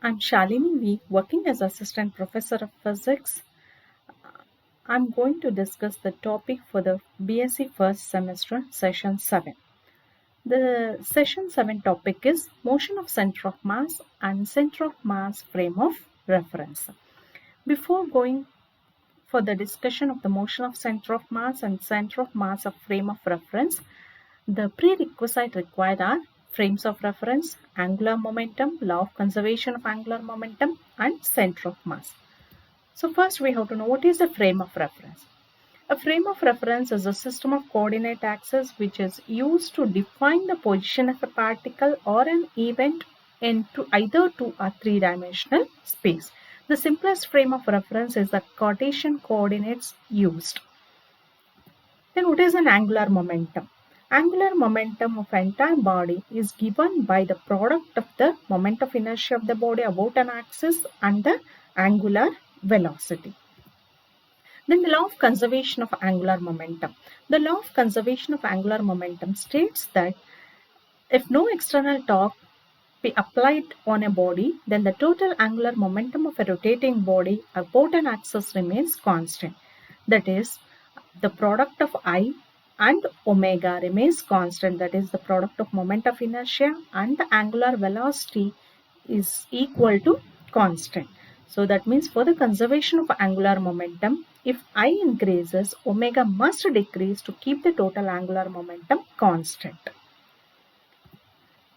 I'm Shalini V, working as Assistant Professor of Physics. I'm going to discuss the topic for the BSc first semester, Session 7. The Session 7 topic is Motion of Center of Mass and Center of Mass Frame of Reference. Before going for the discussion of the motion of center of mass and center of mass of frame of reference, the prerequisite required are frames of reference, angular momentum, law of conservation of angular momentum, and center of mass. So first we have to know what is a frame of reference. A frame of reference is a system of coordinate axes which is used to define the position of a particle or an event into either 2 or 3-dimensional space. The simplest frame of reference is the Cartesian coordinates used. Then what is an angular momentum? Angular momentum of entire body is given by the product of the moment of inertia of the body about an axis and the angular velocity. Then the law of conservation of angular momentum. The law of conservation of angular momentum states that if no external torque be applied on a body, then the total angular momentum of a rotating body about an axis remains constant. That is, the product of I and omega remains constant. That is, the product of moment of inertia and the angular velocity is equal to constant. So that means for the conservation of angular momentum, if I increases, omega must decrease to keep the total angular momentum constant.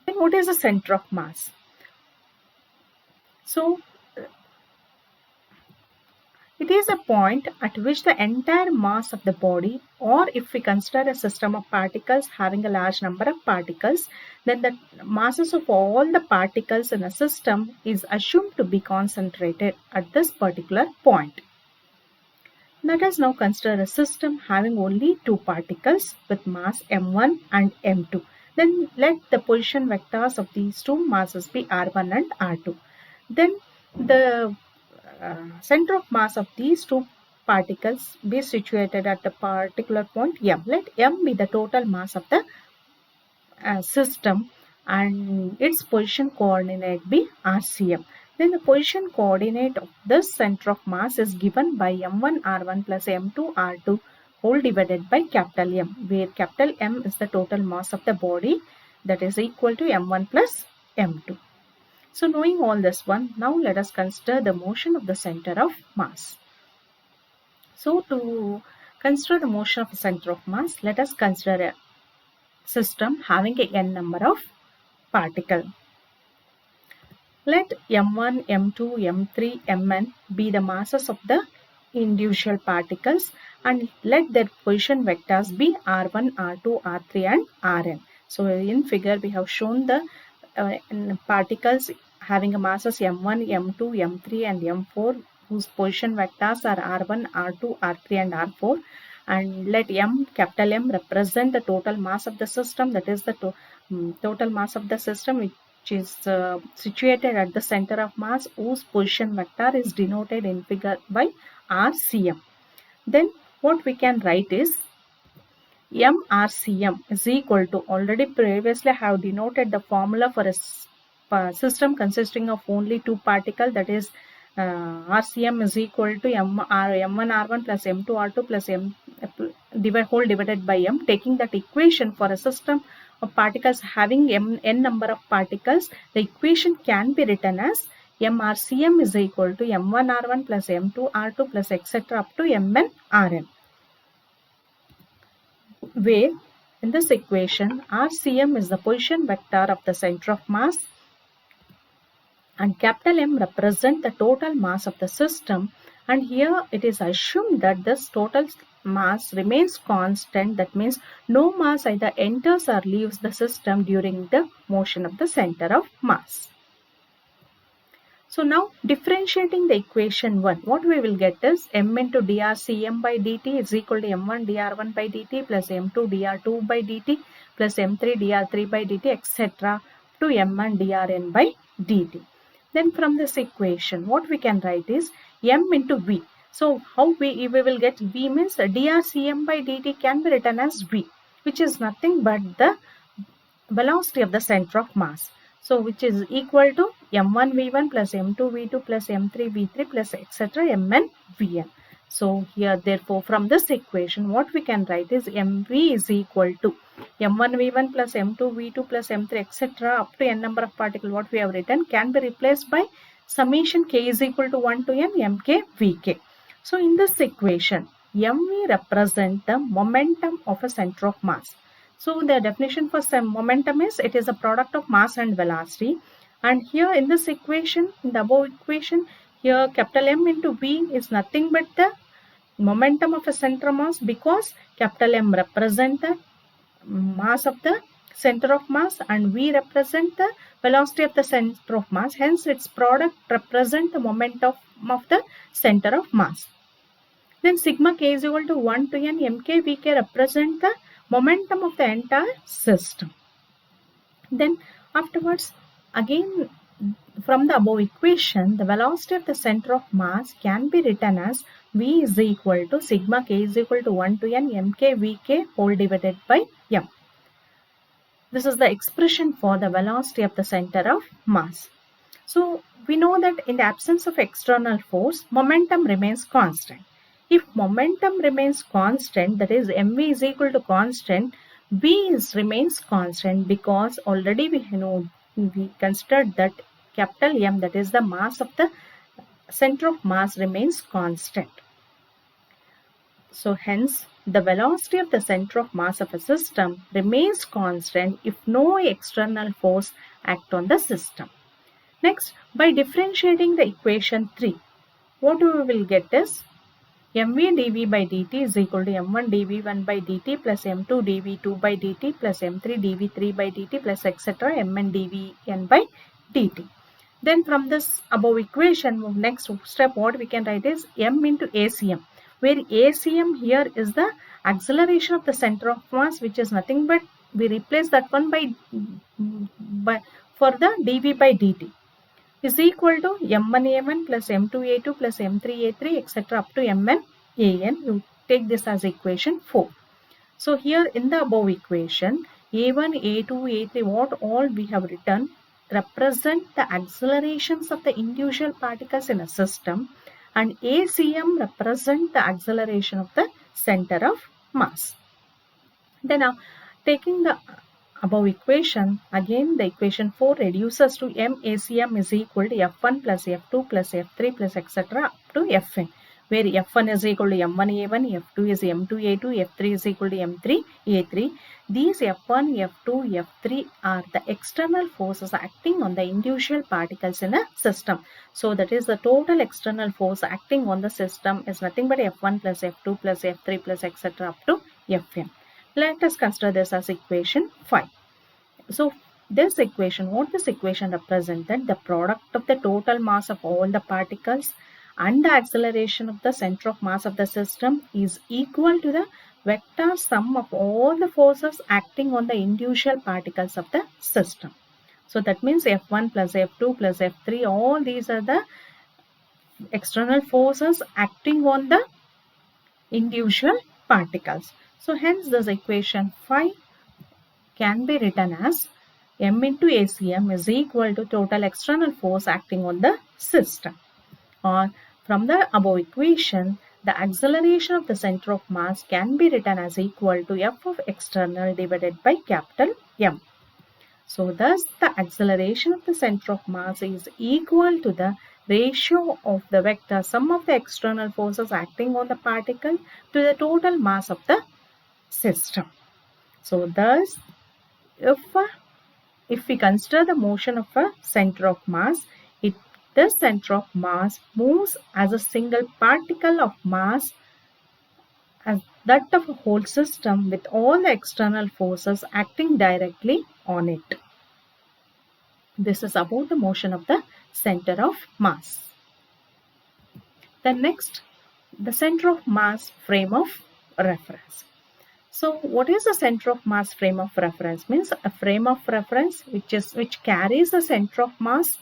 Then what is the center of mass? So it is a point at which the entire mass of the body, or if we consider a system of particles having a large number of particles, then the masses of all the particles in a system is assumed to be concentrated at this particular point. Let us now consider a system having only 2 particles with mass m1 and m2. Then let the position vectors of these 2 masses be r1 and r2. Then the center of mass of these 2 particles be situated at a particular point m. Let m be the total mass of the system and its position coordinate be RCM. Then the position coordinate of this center of mass is given by m1 r1 plus m2 r2 whole divided by capital M, where capital M is the total mass of the body, that is equal to m1 plus m2. So knowing all this one, now let us consider the motion of the center of mass. So to consider the motion of the center of mass, let us consider a system having a n number of particles. Let m1, m2, m3, mn be the masses of the individual particles and let their position vectors be r1, r2, r3 and rn. So in figure we have shown the particles having a masses m1, m2, m3 and m4 whose position vectors are r1, r2, r3 and r4, and let capital M represent the total mass of the system, that is the total mass of the system which is situated at the center of mass whose position vector is denoted in figure by RCM. Then what we can write is MRCM is equal to, already previously I have denoted the formula for a system consisting of only 2 particles, that is RCM is equal to m1 r1 plus m2 r2 plus m whole divided by m. Taking that equation for a system of particles having n number of particles, the equation can be written as MRCM is equal to m1 r1 plus m2 r2 plus etc. up to mn rn, where in this equation RCM is the position vector of the center of mass and capital M represent the total mass of the system, and here it is assumed that this total mass remains constant. That means no mass either enters or leaves the system during the motion of the center of mass. So now differentiating the equation 1, what we will get is m into drCm by dt is equal to m1 dr1 by dt plus m2 dr2 by dt plus m3 dr3 by dt etc. to mn drn by dt. Then from this equation, what we can write is m into v. So how we will get v means drCm by dt can be written as v, which is nothing but the velocity of the center of mass. So which is equal to m1 v1 plus m2 v2 plus m3 v3 plus etc. mn vn. So here therefore from this equation what we can write is mv is equal to m1 v1 plus m2 v2 plus m3 etc. up to n number of particles what we have written can be replaced by summation k is equal to 1 to n mk vk. So in this equation mv represent the momentum of a center of mass. So the definition for momentum is it is a product of mass and velocity. And here in this equation, in the above equation, here capital M into V is nothing but the momentum of a center mass, because capital M represent the mass of the center of mass and V represent the velocity of the center of mass. Hence its product represent the momentum of the center of mass. Then sigma k is equal to 1 to n mk vk represent the momentum of the entire system. Then afterwards, again from the above equation, the velocity of the center of mass can be written as v is equal to sigma k is equal to 1 to n mk vk whole divided by m. This is the expression for the velocity of the center of mass. So we know that in the absence of external force, momentum remains constant. If momentum remains constant, that is mv is equal to constant, v remains constant, because already we considered that capital M, that is the mass of the center of mass, remains constant. So hence the velocity of the center of mass of a system remains constant if no external force act on the system. Next, by differentiating the equation 3, what we will get is mv dv by dt is equal to m1 dv1 by dt plus m2 dv2 by dt plus m3 dv3 by dt plus etc. mn dvn by dt. Then from this above equation, next step what we can write is m into acm, where acm here is the acceleration of the center of mass, which is nothing but we replace that one by for the dv by dt, is equal to m1a1 plus m2a2 plus m3a3 etc. up to mn an. You take this as equation 4. So here in the above equation, a1, a2, a3, what all we have written represent the accelerations of the individual particles in a system, and acm represent the acceleration of the center of mass. Then taking the above equation, again the equation 4 reduces to MACM is equal to F1 plus F2 plus F3 plus etc. up to Fn, where F1 is equal to M1A1, F2 is M2A2, F3 is equal to M3A3. These F1, F2, F3 are the external forces acting on the individual particles in a system. So that is the total external force acting on the system is nothing but F1 plus F2 plus F3 plus etc. up to Fn. Let us consider this as equation 5. So this equation, what this equation represented, the product of the total mass of all the particles and the acceleration of the center of mass of the system is equal to the vector sum of all the forces acting on the individual particles of the system. So that means F1 plus F2 plus F3, all these are the external forces acting on the individual particles. So hence this equation 5 can be written as m into acm is equal to total external force acting on the system. Or from the above equation, the acceleration of the center of mass can be written as equal to F of external divided by capital M. So thus the acceleration of the center of mass is equal to the ratio of the vector sum of the external forces acting on the particle to the total mass of the system. So thus if we consider the motion of a center of mass, this center of mass moves as a single particle of mass as that of a whole system with all the external forces acting directly on it. This is about the motion of the center of mass. Then next, the center of mass frame of reference. So what is the center of mass frame of reference? Means a frame of reference which carries the center of mass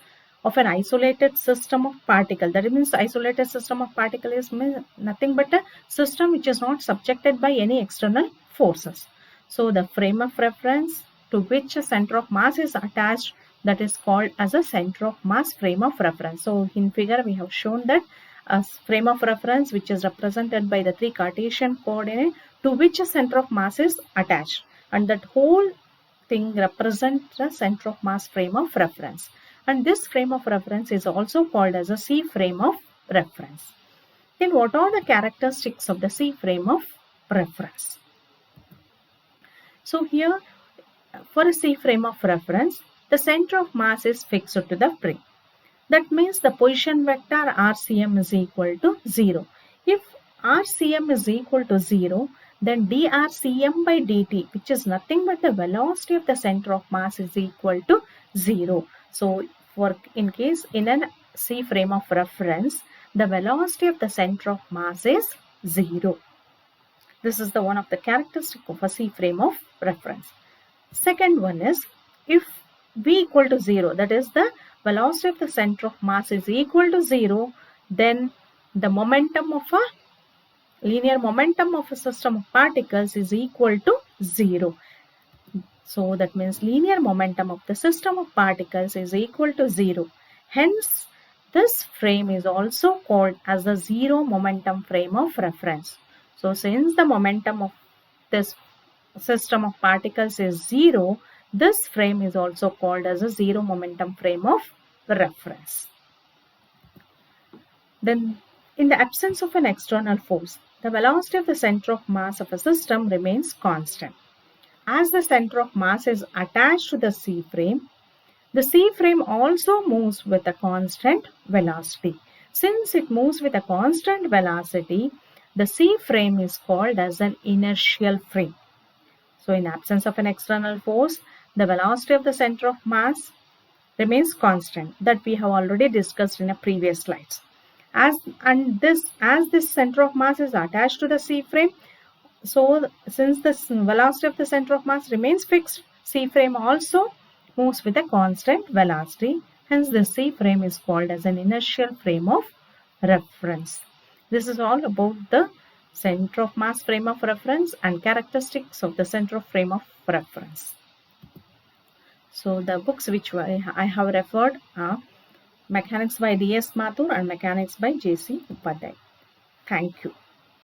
of an isolated system of particle. That means isolated system of particle is nothing but a system which is not subjected by any external forces. So the frame of reference to which a center of mass is attached that is called as a center of mass frame of reference. So in figure we have shown that a frame of reference which is represented by the 3 Cartesian coordinate to which a center of mass is attached, and that whole thing represents the center of mass frame of reference, and this frame of reference is also called as a C frame of reference. Then what are the characteristics of the C frame of reference? So here for a C frame of reference, the center of mass is fixed to the frame. That means the position vector RCM is equal to 0. If RCM is equal to 0, then dRCM by dt, which is nothing but the velocity of the center of mass, is equal to 0. So in case in a C frame of reference, the velocity of the center of mass is 0. This is the one of the characteristic of a C frame of reference. Second one is, if V equal to 0, that is the velocity of the center of mass is equal to 0, then the momentum of a linear momentum of a system of particles is equal to 0. So that means linear momentum of the system of particles is equal to 0. Hence, this frame is also called as the zero momentum frame of reference. So since the momentum of this system of particles is 0, this frame is also called as a zero momentum frame of reference. Then, in the absence of an external force, the velocity of the center of mass of a system remains constant. As the center of mass is attached to the C frame also moves with a constant velocity. Since it moves with a constant velocity, the C frame is called as an inertial frame. So in absence of an external force, the velocity of the center of mass remains constant, that we have already discussed in a previous slides. As this center of mass is attached to the C frame, so since the velocity of the center of mass remains fixed, C frame also moves with a constant velocity. Hence the C frame is called as an inertial frame of reference. This is all about the center of mass frame of reference and characteristics of the center of frame of reference. So the books which I have referred are Mechanics by D.S. Mathur and Mechanics by J.C. Upadhyay. Thank you.